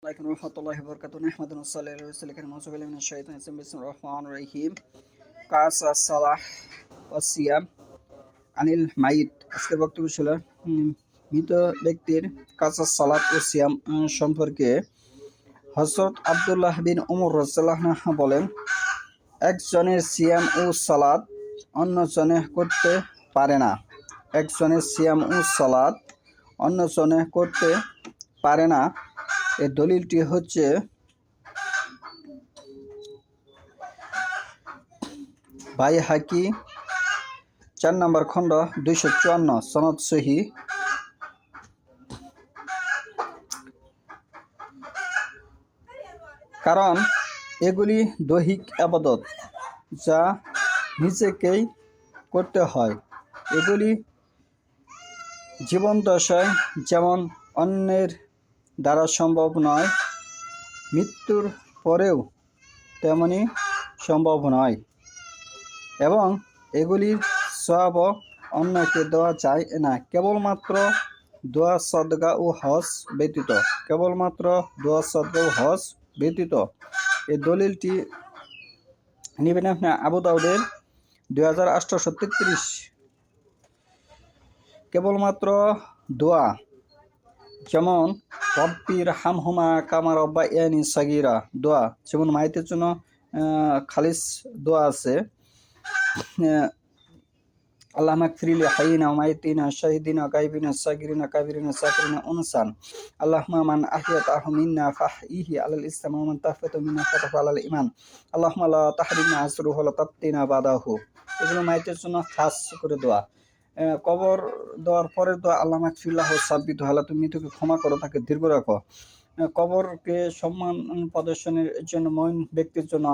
عليكم ورحمة الله وبركاته نحمد ونصلي على رسول الله نعوذ بالله من الشيطان الرجيم بسم الله الرحمن الرحيم কাস সালাহ ও সিয়াম আনিল মাইত। আজকের বক্তব্য ছিল মৃত ব্যক্তির কাসা সালাত ও সিয়াম সম্পর্কে। হযরত আব্দুল্লাহ বিন উমর রাদিয়াল্লাহু আনহু বলেন, একজনের সিয়াম ও সালাত অন্যজনে করতে পারে না। একজনের সিয়াম ও সালাত অন্যজনে করতে পারে না। এই দলিলটি হচ্ছে বাইহাকি 4 নম্বর খণ্ড 254 সনদ সহিহ। কারণ এগুলি দৈহিক ইবাদত যা নিজেকেই করতে হয়। এগুলি জীবন দশায় যেমন অন্যের দ্বারা সম্ভব নয়, মৃত্যুর পরেও তেমনি সম্ভব নয়, এবং এগুলির সওয়াব অন্যকে দেওয়া যায় না কেবলমাত্র দোয়া সদকা ও হজ ব্যতীত। কেবলমাত্র দোয়া সদকা ও হজ ব্যতীত। এই দলিলটি নিবেন আপনি আবু দাউদের 2833। কেবলমাত্র দোয়া, যেমন রব্বির হামহুমা কামা রব্বায়ানি সাগীরা দোয়া, যেমন মায়েদের জন্য খালিস দোয়া আছে, আল্লাহুম্মা ইগফিরলি হাইয়িনা ওয়া মাইয়িতিনা শাহিদিনা গায়বিনা সাগিরিনা কাবিরিনা সাকিরিনা উনসান আল্লাহুম্মা মান আহইয়াতাহু মিন্না ফাহইহি আলাল ইসলাম ওয়া মান তাওফাতাহু মিন্না ফাতাহু আলাল ঈমান আল্লাহুম্মা লা তাহরিমনা আজরুহু ওয়া লা তাফতিনা বাদাহু। এগুলো মায়েদের জন্য খাস করে দোয়া। কবর দেওয়ার পরে দোয়া আল্লাহুম্মা ইগফিরলাহু সাব্বিতহু, আল্লাহ তুমি মৃতকে ক্ষমা করো, তাকে দীর্ঘ রাখো। কবরকে সম্মান প্রদর্শনের জন্য মুমিন ব্যক্তির জন্য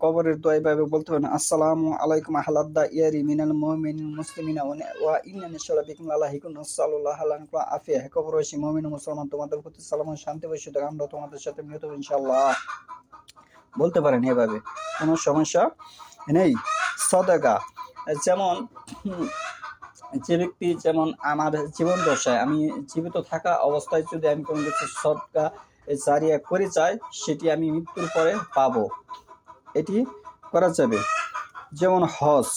কবরের দোয়া এভাবে বলতে পারেন, আসসালামু আলাইকুম আহলাদ্দা ইয়ারি মিনাল মুমিনিন মুসলিমিনা ওয়া ইন্না নিশালা বিকুম লাহিকুন নাসাল্লাহু আলাইহি ওয়া আফিয়া। হে কবরবাসী মুমিন ও মুসলমান, তোমাদের প্রতি সালাম ও শান্তি বর্ষিত হোক, আমরা তোমাদের সাথে মিলিত হব ইনশাআল্লাহ। বলতে পারেন এভাবে, কোনো সমস্যা নেই। সাদাকা, যেমন যে ব্যক্তি, যেমন আমার জীবন দশায় আমি জীবিত থাকা অবস্থায় যদি আমি কোনো কিছু সদকা জারিয়া করে চাই, সেটি আমি মৃত্যুর পরে পাবো, এটি করা যাবে। যেমন হজ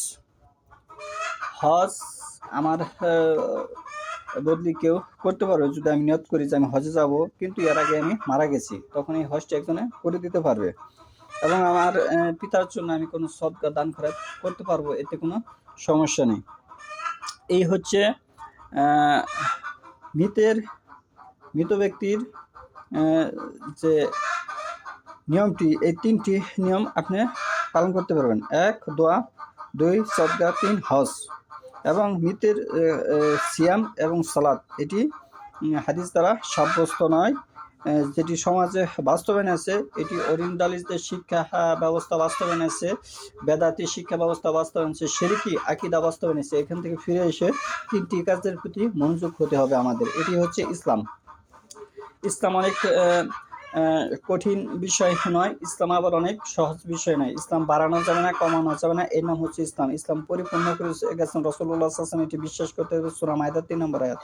আমার বদলি কেউ করতে পারবে। যদি আমি নিয়ত করি যে আমি হজে যাব, কিন্তু এর আগে আমি মারা গেছি, তখন এই হজটা একজনে করে দিতে পারবে। এবং আমার পিতার জন্য আমি কোনো সদকা দান করতে পারবো, এতে কোনো সমস্যা নেই। এই হচ্ছে মৃত ব্যক্তির যে নিয়মটি। এই 3টি নিয়ম আপনি পালন করতে পারবেন: 1 দোয়া, 2 সদকা, 3 হজ। এবং মৃতের সিয়াম এবং সালাত এটি হাদিস দ্বারা সাব্যস্ত নয়, যেটি সমাজে বাস্তবায়ন আছে। এটি ওরিয়েন্টালিস্টদের শিক্ষা ব্যবস্থা বাস্তবায়ন আছে, বেদাতি শিক্ষা ব্যবস্থা বাস্তবায়ন আছে, শিরকি আকীদা বাস্তবায়ন আছে। এখান থেকে ফিরে এসে 3টি কাজের প্রতি মনোযোগ হতে হবে আমাদের। এটি হচ্ছে ইসলাম। ইসলাম অনেক কঠিন বিষয় নয়, ইসলাম আবার অনেক সহজ বিষয় নয়। ইসলাম বাড়ানো যাবে না, কমানো যাবে না, এর নাম হচ্ছে ইসলাম। ইসলাম পরিপূর্ণ করে গেছেন রাসূলুল্লাহ সাল্লাল্লাহু আলাইহি ওয়াসাল্লাম, এটি বিশ্বাস করতে হবে। সূরা মাইদা 3 নম্বর আয়াত।